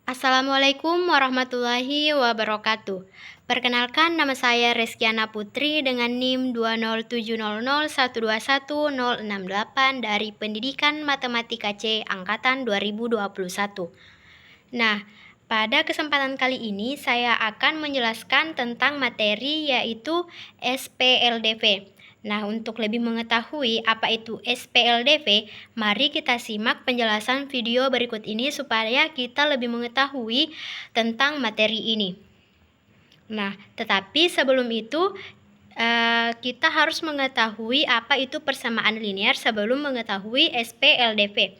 Assalamualaikum warahmatullahi wabarakatuh. Perkenalkan, nama saya Reskiana Putri dengan NIM 20700121068 dari Pendidikan Matematika C Angkatan 2021. Nah, pada kesempatan kali ini saya akan menjelaskan tentang materi yaitu SPLDV. Nah, untuk lebih mengetahui apa itu SPLDV, mari kita simak penjelasan video berikut ini supaya kita lebih mengetahui tentang materi ini. Nah, tetapi sebelum itu kita harus mengetahui apa itu persamaan linear sebelum mengetahui SPLDV.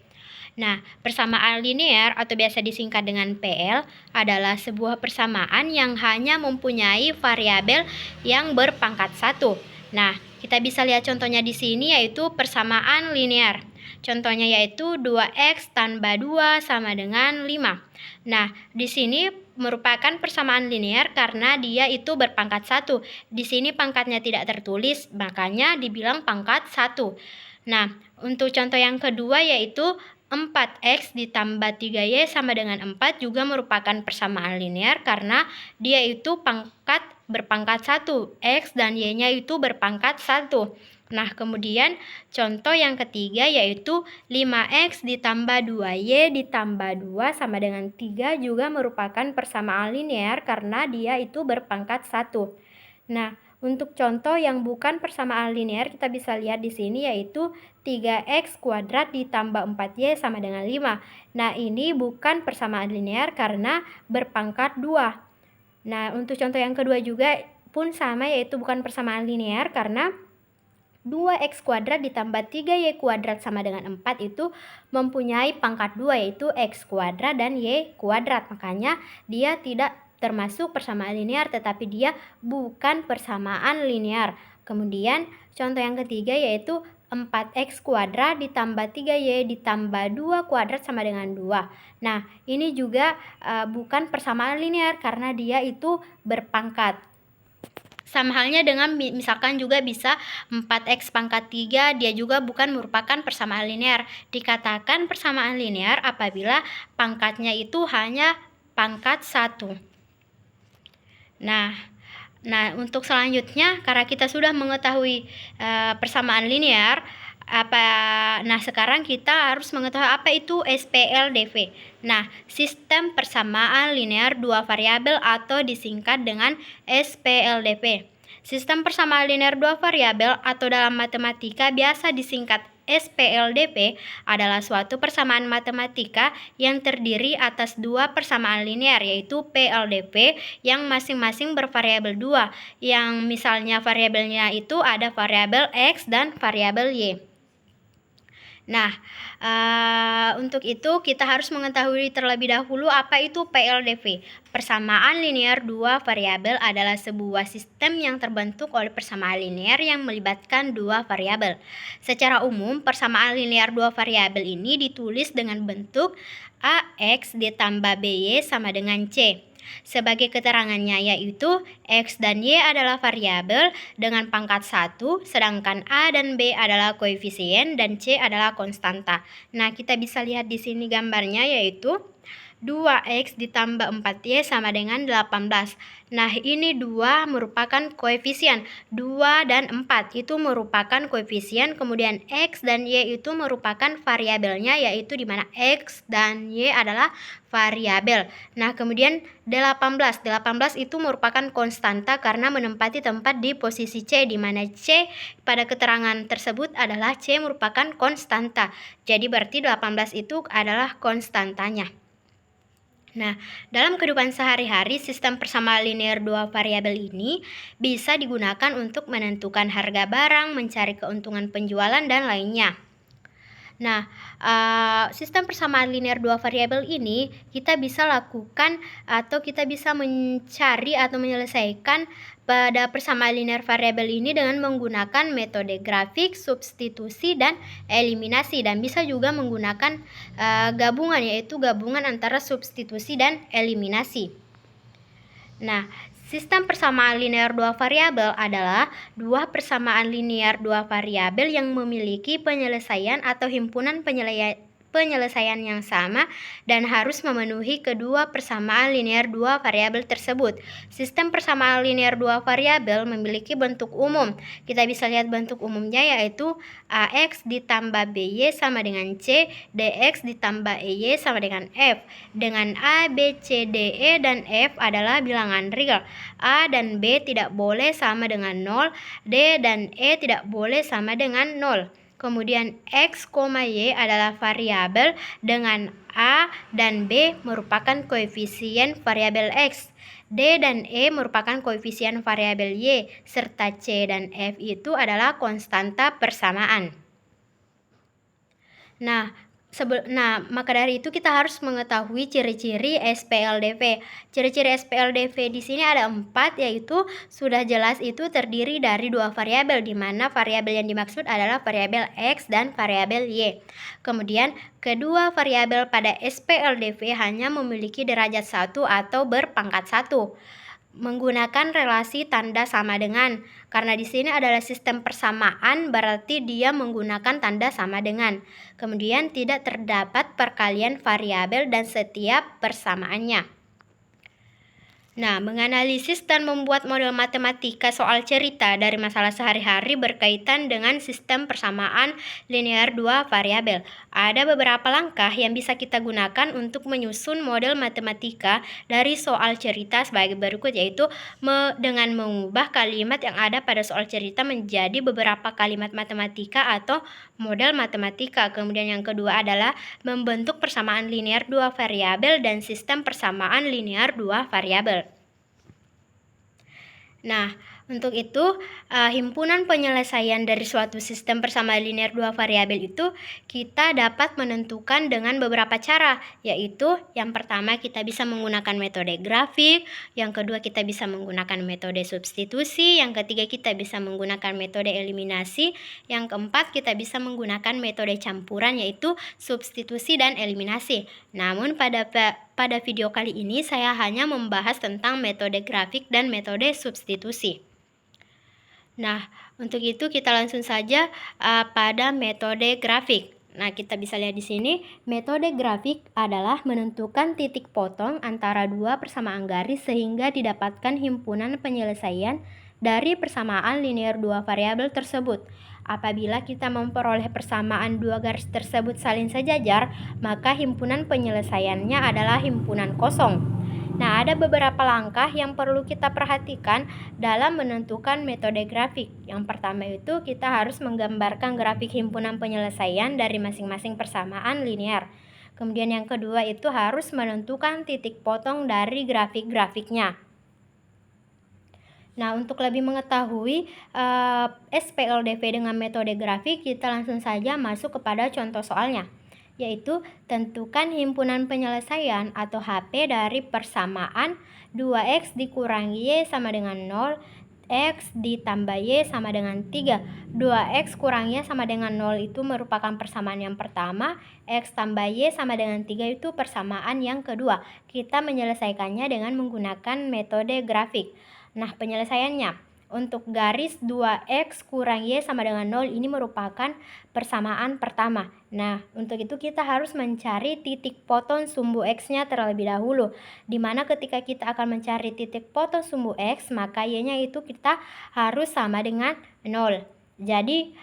Nah, persamaan linear atau biasa disingkat dengan PL adalah sebuah persamaan yang hanya mempunyai variabel yang berpangkat 1. Nah, kita bisa lihat contohnya di sini yaitu persamaan linear. Contohnya yaitu 2x tambah 2 sama dengan 5. Nah, di sini merupakan persamaan linear karena dia itu berpangkat 1. Di sini pangkatnya tidak tertulis, makanya dibilang pangkat 1. Nah, untuk contoh yang kedua yaitu 4x ditambah 3y sama dengan 4 juga merupakan persamaan linear karena dia itu berpangkat 1, x dan y-nya itu berpangkat 1. Nah, kemudian contoh yang ketiga yaitu 5x ditambah 2y ditambah 2 sama dengan 3 juga merupakan persamaan linear karena dia itu berpangkat 1. Nah, untuk contoh yang bukan persamaan linear kita bisa lihat di sini yaitu 3x kuadrat ditambah 4y sama dengan 5. Nah, ini bukan persamaan linear karena berpangkat 2. Nah, untuk contoh yang kedua juga pun sama yaitu bukan persamaan linear karena 2x kuadrat ditambah 3y kuadrat sama dengan 4 itu mempunyai pangkat 2 yaitu x kuadrat dan y kuadrat. Makanya dia tidak termasuk persamaan linear tetapi dia bukan persamaan linear. Kemudian contoh yang ketiga yaitu 4x kuadrat ditambah 3y ditambah 2 kuadrat sama dengan 2. Nah, ini juga bukan persamaan linear karena dia itu berpangkat. Sama halnya dengan misalkan juga bisa 4x pangkat 3, dia juga bukan merupakan persamaan linear. Dikatakan persamaan linear apabila pangkatnya itu hanya pangkat 1. Nah, untuk selanjutnya karena kita sudah mengetahui persamaan linear, sekarang kita harus mengetahui apa itu SPLDV. Nah, sistem persamaan linear dua variabel atau disingkat dengan SPLDV. Sistem persamaan linear dua variabel atau dalam matematika biasa disingkat SPLDV adalah suatu persamaan matematika yang terdiri atas dua persamaan linear yaitu PLDV yang masing-masing bervariabel 2, yang misalnya variabelnya itu ada variabel X dan variabel Y. Nah, untuk itu kita harus mengetahui terlebih dahulu apa itu PLDV. Persamaan linear dua variabel adalah sebuah sistem yang terbentuk oleh persamaan linear yang melibatkan dua variabel. Secara umum, persamaan linear dua variabel ini ditulis dengan bentuk AX ditambah BY sama dengan C. Sebagai keterangannya yaitu X dan Y adalah variabel dengan pangkat 1, sedangkan A dan B adalah koefisien dan C adalah konstanta. Nah, kita bisa lihat di sini gambarnya yaitu 2x ditambah 4y sama dengan 18. Nah, ini 2 merupakan koefisien. 2 dan 4 itu merupakan koefisien, kemudian x dan y itu merupakan variabelnya yaitu di mana x dan y adalah variabel. Nah, kemudian 18 itu merupakan konstanta karena menempati tempat di posisi C di mana C pada keterangan tersebut adalah C merupakan konstanta. Jadi berarti 18 itu adalah konstantanya. Nah, dalam kehidupan sehari-hari, sistem persamaan linear dua variabel ini bisa digunakan untuk menentukan harga barang, mencari keuntungan penjualan, dan lainnya. Nah, sistem persamaan linear dua variabel ini kita bisa lakukan atau kita bisa mencari atau menyelesaikan pada persamaan linear variabel ini dengan menggunakan metode grafik, substitusi, dan eliminasi, dan bisa juga menggunakan gabungan yaitu gabungan antara substitusi dan eliminasi. Nah, sistem persamaan linear dua variabel adalah dua persamaan linear dua variabel yang memiliki penyelesaian atau himpunan penyelesaian yang sama dan harus memenuhi kedua persamaan linear dua variabel tersebut. Sistem persamaan linear dua variabel memiliki bentuk umum. Kita bisa lihat bentuk umumnya yaitu AX ditambah BY sama dengan C, DX ditambah EY sama dengan F. Dengan A, B, C, D, E, dan F adalah bilangan real. A dan B tidak boleh sama dengan 0, D dan E tidak boleh sama dengan 0. Kemudian X, Y adalah variabel dengan A dan B merupakan koefisien variabel X. D dan E merupakan koefisien variabel Y, serta C dan F itu adalah konstanta persamaan. Maka dari itu kita harus mengetahui ciri-ciri SPLDV. Ciri-ciri SPLDV di sini ada 4, yaitu sudah jelas itu terdiri dari dua variabel, di mana variabel yang dimaksud adalah variabel X dan variabel Y. Kemudian kedua variabel pada SPLDV hanya memiliki derajat 1 atau berpangkat 1. Menggunakan relasi tanda sama dengan, karena di sini adalah sistem persamaan, berarti dia menggunakan tanda sama dengan. Kemudian tidak terdapat perkalian variabel dan setiap persamaannya. Menganalisis dan membuat model matematika soal cerita dari masalah sehari-hari berkaitan dengan sistem persamaan linear dua variabel. Ada beberapa langkah yang bisa kita gunakan untuk menyusun model matematika dari soal cerita sebagai berikut, yaitu dengan mengubah kalimat yang ada pada soal cerita menjadi beberapa kalimat matematika atau model matematika. Kemudian yang kedua adalah membentuk persamaan linear dua variabel dan sistem persamaan linear dua variabel. Untuk itu, himpunan penyelesaian dari suatu sistem persamaan linear dua variabel itu kita dapat menentukan dengan beberapa cara, yaitu yang pertama kita bisa menggunakan metode grafik, yang kedua kita bisa menggunakan metode substitusi, yang ketiga kita bisa menggunakan metode eliminasi, yang keempat kita bisa menggunakan metode campuran, yaitu substitusi dan eliminasi. Namun pada video kali ini saya hanya membahas tentang metode grafik dan metode substitusi. Untuk itu kita langsung saja pada metode grafik. Kita bisa lihat di sini, metode grafik adalah menentukan titik potong antara dua persamaan garis sehingga didapatkan himpunan penyelesaian dari persamaan linear dua variabel tersebut. Apabila kita memperoleh persamaan dua garis tersebut saling sejajar, maka himpunan penyelesaiannya adalah himpunan kosong. Ada beberapa langkah yang perlu kita perhatikan dalam menentukan metode grafik. Yang pertama itu kita harus menggambarkan grafik himpunan penyelesaian dari masing-masing persamaan linear. Kemudian yang kedua itu harus menentukan titik potong dari grafik-grafiknya. Untuk lebih mengetahui SPLDV dengan metode grafik, kita langsung saja masuk kepada contoh soalnya, yaitu tentukan himpunan penyelesaian atau HP dari persamaan 2X dikurangi Y sama dengan 0, X ditambah Y sama dengan 3. 2X kurang Y sama dengan 0 itu merupakan persamaan yang pertama, X tambah Y sama dengan 3 itu persamaan yang kedua. Kita menyelesaikannya dengan menggunakan metode grafik. Penyelesaiannya, untuk garis 2X kurang Y sama dengan 0 ini merupakan persamaan pertama. Untuk itu kita harus mencari titik potong sumbu X-nya terlebih dahulu. Dimana ketika kita akan mencari titik potong sumbu X, maka Y-nya itu kita harus sama dengan 0. Jadi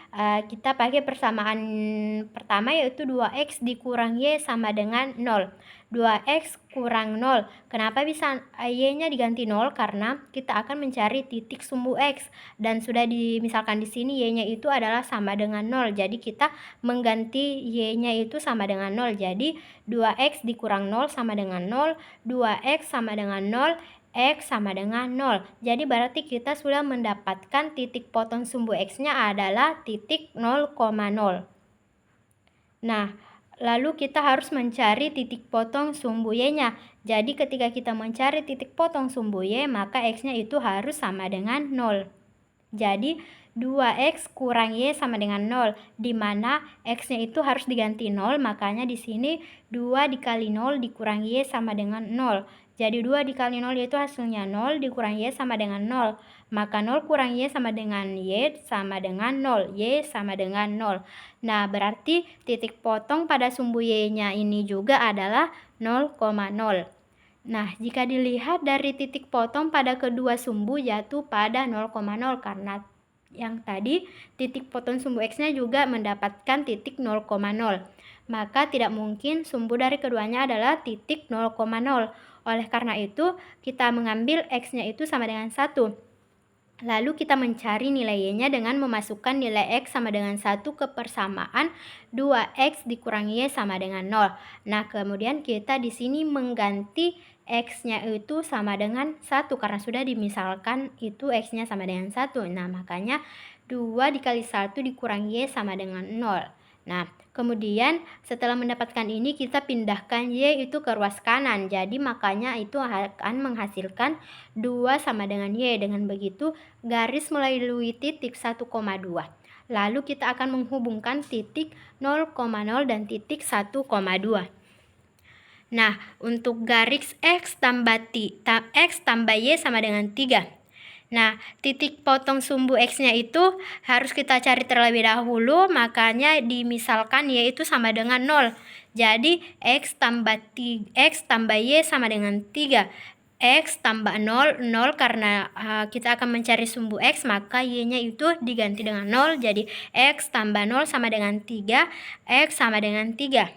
kita pakai persamaan pertama, yaitu 2X dikurang Y sama dengan 0. 2X kurang 0. Kenapa bisa Y-nya diganti 0? Karena kita akan mencari titik sumbu X. Dan sudah misalkan di sini Y-nya itu adalah sama dengan 0. Jadi kita mengganti Y-nya itu sama dengan 0. Jadi 2X dikurang 0 sama dengan 0. 2X sama dengan 0. X sama dengan 0. Jadi berarti kita sudah mendapatkan titik potong sumbu X-nya adalah titik 0,0. Lalu kita harus mencari titik potong sumbu Y-nya. Jadi ketika kita mencari titik potong sumbu Y, maka X-nya itu harus sama dengan 0. Jadi 2X kurang Y sama dengan 0, di mana X-nya itu harus diganti 0, makanya di sini 2 dikali 0 dikurang Y sama dengan 0. Jadi 2 dikali 0 yaitu hasilnya 0 dikurang Y sama dengan 0. Maka 0 kurang Y sama dengan Y sama dengan 0. Y sama dengan 0. Nah, berarti titik potong pada sumbu Y-nya ini juga adalah 0,0. Nah, jika dilihat dari titik potong pada kedua sumbu jatuh pada 0,0 karena yang tadi titik potong sumbu X-nya juga mendapatkan titik 0,0. Maka tidak mungkin sumbu dari keduanya adalah titik 0,0. Oleh karena itu, kita mengambil X-nya itu sama dengan 1. Lalu kita mencari nilai Y-nya dengan memasukkan nilai X sama dengan 1 ke persamaan 2X dikurangi Y sama dengan 0. Nah, kemudian kita di sini mengganti X-nya itu sama dengan 1 karena sudah dimisalkan itu X-nya sama dengan 1. Nah, makanya 2 dikali 1 dikurangi Y sama dengan 0. Nah, kemudian setelah mendapatkan ini kita pindahkan Y itu ke ruas kanan. Jadi makanya itu akan menghasilkan 2 sama dengan Y. Dengan begitu garis melalui titik 1,2. Lalu kita akan menghubungkan titik 0,0 dan titik 1,2. Nah, untuk garis X tambah Y sama dengan 3. Nah, titik potong sumbu X-nya itu harus kita cari terlebih dahulu, makanya dimisalkan Y itu sama dengan 0. Jadi, X tambah Y sama dengan 3. X tambah 0 karena kita akan mencari sumbu X, maka Y-nya itu diganti dengan 0. Jadi, X tambah 0 sama dengan 3. X sama dengan 3.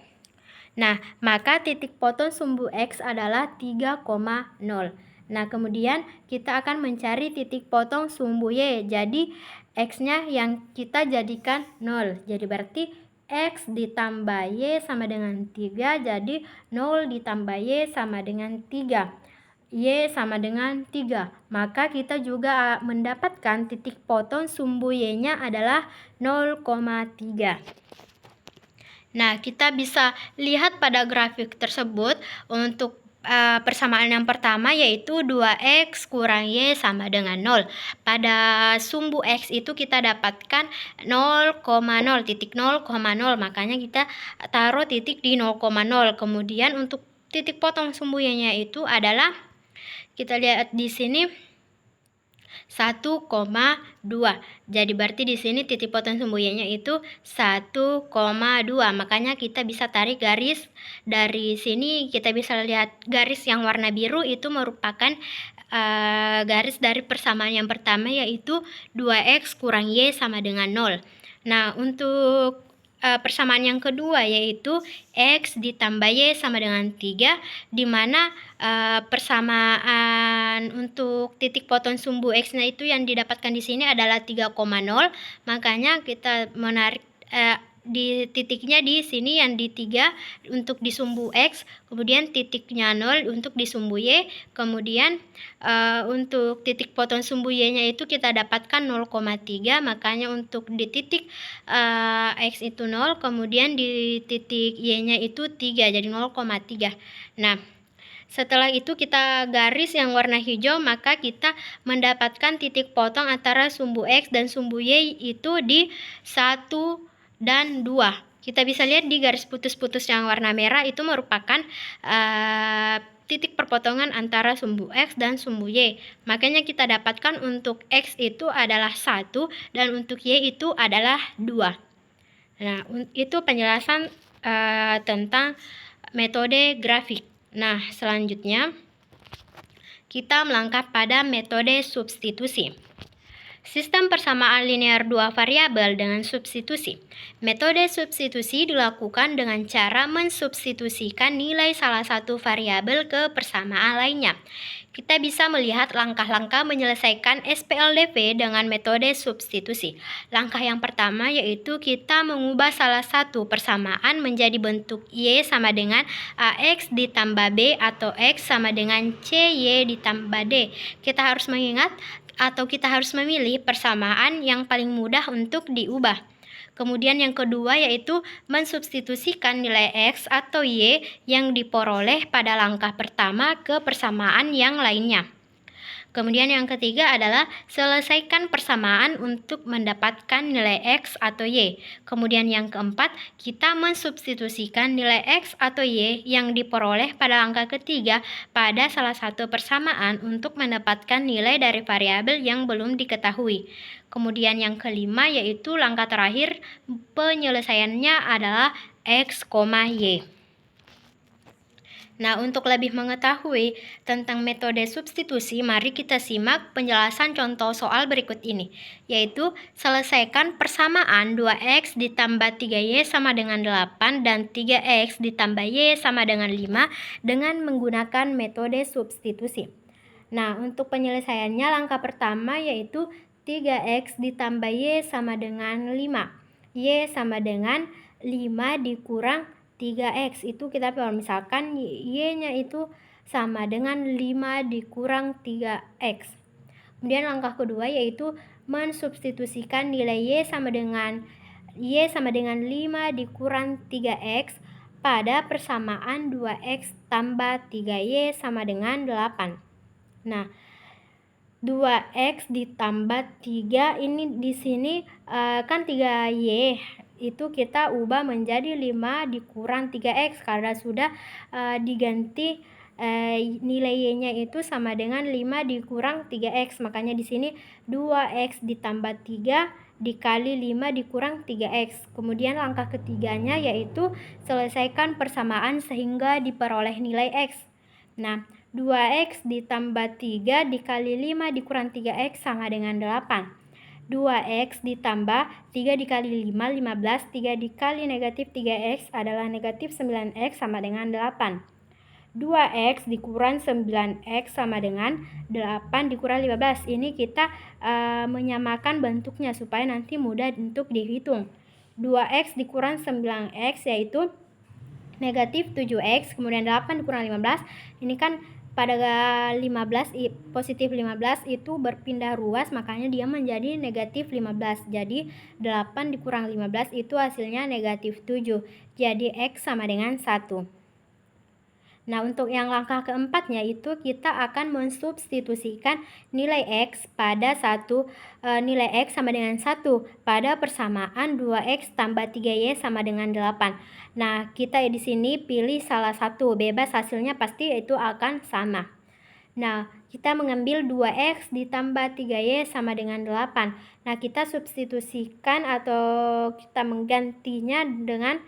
Nah, maka titik potong sumbu X adalah 3,0. Nah, kemudian kita akan mencari titik potong sumbu Y. Jadi, X-nya yang kita jadikan 0. Jadi, berarti X ditambah Y sama dengan 3. Jadi, 0 ditambah Y sama dengan 3. Y sama dengan 3. Maka kita juga mendapatkan titik potong sumbu Y-nya adalah 0,3. Nah, kita bisa lihat pada grafik tersebut untuk persamaan yang pertama yaitu 2X kurang Y sama dengan 0. Pada sumbu X itu kita dapatkan 0,0, titik 0,0. Makanya kita taruh titik di 0,0. Kemudian untuk titik potong sumbu Y-nya itu adalah, kita lihat di sini, 1,2. Jadi berarti di sini titik potong sumbu Y-nya itu 1,2. Makanya kita bisa tarik garis dari sini. Kita bisa lihat garis yang warna biru itu merupakan garis dari persamaan yang pertama yaitu 2X kurang Y sama dengan 0. Nah, untuk persamaan yang kedua yaitu X ditambah Y sama dengan 3, di mana persamaan untuk titik potong sumbu X-nya itu yang didapatkan di sini adalah 3,0. Makanya kita menarik di titiknya di sini yang di 3 untuk di sumbu X, kemudian titiknya 0 untuk di sumbu Y, kemudian untuk titik potong sumbu Y-nya itu kita dapatkan 0,3, makanya untuk di titik X itu 0, kemudian di titik Y-nya itu 3, jadi 0,3. Nah, setelah itu kita garis yang warna hijau, maka kita mendapatkan titik potong antara sumbu X dan sumbu Y itu di 1 dan 2. Kita bisa lihat di garis putus-putus yang warna merah itu merupakan titik perpotongan antara sumbu X dan sumbu Y. Makanya kita dapatkan untuk X itu adalah 1 dan untuk Y itu adalah 2. Nah, itu penjelasan tentang metode grafik. Nah, selanjutnya kita melangkah pada metode substitusi. Sistem persamaan linear 2 variabel dengan substitusi. Metode substitusi dilakukan dengan cara mensubstitusikan nilai salah satu variabel ke persamaan lainnya. Kita bisa melihat langkah-langkah menyelesaikan SPLDV dengan metode substitusi. Langkah yang pertama yaitu kita mengubah salah satu persamaan menjadi bentuk Y sama dengan AX ditambah B atau X sama dengan CY ditambah D. Kita harus mengingat atau kita harus memilih persamaan yang paling mudah untuk diubah. Kemudian yang kedua yaitu mensubstitusikan nilai X atau Y yang diperoleh pada langkah pertama ke persamaan yang lainnya. Kemudian yang ketiga adalah selesaikan persamaan untuk mendapatkan nilai X atau Y. Kemudian yang keempat, kita mensubstitusikan nilai X atau Y yang diperoleh pada langkah ketiga pada salah satu persamaan untuk mendapatkan nilai dari variabel yang belum diketahui. Kemudian yang kelima yaitu langkah terakhir, penyelesaiannya adalah X, Y. Nah, untuk lebih mengetahui tentang metode substitusi, mari kita simak penjelasan contoh soal berikut ini, yaitu selesaikan persamaan 2x ditambah 3y sama dengan 8 dan 3x ditambah y sama dengan 5 dengan menggunakan metode substitusi. Nah, untuk penyelesaiannya langkah pertama yaitu 3x ditambah y sama dengan 5. Y sama dengan 5 dikurang 3x, itu kita misalkan y-nya itu sama dengan 5 dikurang 3x. Kemudian langkah kedua yaitu mensubstitusikan nilai y sama dengan 5 dikurang 3x pada persamaan 2x tambah 3y sama dengan 8. Nah, 2x ditambah 3 ini di sini kan 3y itu kita ubah menjadi 5 dikurang 3x karena sudah diganti nilai y-nya itu sama dengan 5 dikurang 3x. Makanya di sini 2x ditambah 3 dikali 5 dikurang 3x. Kemudian langkah ketiganya yaitu selesaikan persamaan sehingga diperoleh nilai x. Nah, 2x ditambah 3 dikali 5 dikurang 3x sama dengan 8. 2x ditambah 3 dikali 5, 15. 3 dikali negatif 3x adalah negatif 9x sama dengan 8. 2x dikurang 9x sama dengan 8 dikurang 15. Ini kita menyamakan bentuknya supaya nanti mudah untuk dihitung. 2x dikurang 9x yaitu negatif 7x, kemudian 8 dikurang 15. Ini kan pada 15 positif 15 itu berpindah ruas, makanya dia menjadi negatif 15. Jadi 8 dikurang 15 itu hasilnya negatif 7. Jadi X sama dengan 1. Nah, untuk yang langkah keempatnya itu kita akan mensubstitusikan nilai X pada nilai X sama dengan 1 pada persamaan 2X tambah 3Y sama dengan 8. Nah, kita di sini pilih salah satu, bebas hasilnya pasti itu akan sama. Nah, kita mengambil 2X ditambah 3Y sama dengan 8. Nah, kita substitusikan atau kita menggantinya dengan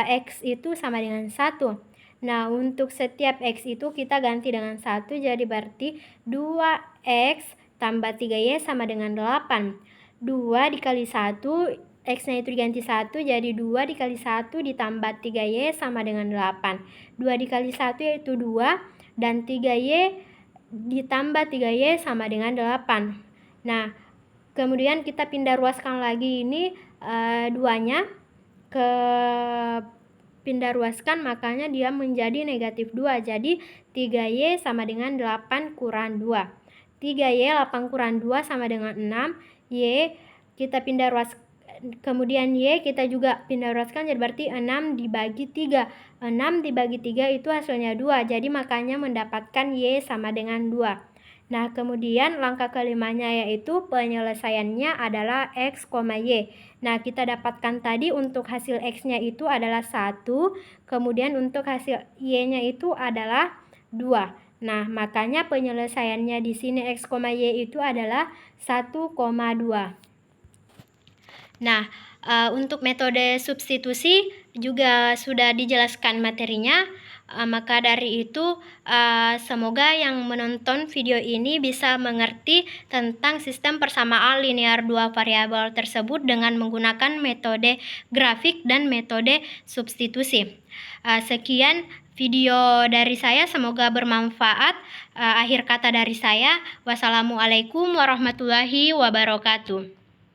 X itu sama dengan 1. Nah, untuk setiap X itu kita ganti dengan 1, jadi berarti 2X tambah 3Y sama dengan 8. 2 dikali 1, X-nya itu diganti 1, jadi 2 dikali 1 ditambah 3Y sama dengan 8. 2 dikali 1 yaitu 2, dan 3Y ditambah 3Y sama dengan 8. Nah, kemudian kita pindah ruaskan lagi ini duanya ke pindah ruaskan, makanya dia menjadi negatif 2. Jadi 3Y sama dengan 8 kurang 2. 3Y 8 kurang 2 sama dengan 6. Y kita pindah ruaskan, kemudian Y kita juga pindah ruaskan, jadi berarti 6 dibagi 3. 6 dibagi 3 itu hasilnya 2. Jadi makanya mendapatkan Y sama dengan 2. Nah, kemudian langkah kelimanya yaitu penyelesaiannya adalah X, Y. Nah, kita dapatkan tadi untuk hasil X-nya itu adalah 1, kemudian untuk hasil Y-nya itu adalah 2. Nah, makanya penyelesaiannya di sini X, Y itu adalah 1,2. Nah, untuk metode substitusi juga sudah dijelaskan materinya. Maka dari itu semoga yang menonton video ini bisa mengerti tentang sistem persamaan linear dua variabel tersebut dengan menggunakan metode grafik dan metode substitusi. Sekian video dari saya, semoga bermanfaat. Akhir kata dari saya, wassalamualaikum warahmatullahi wabarakatuh.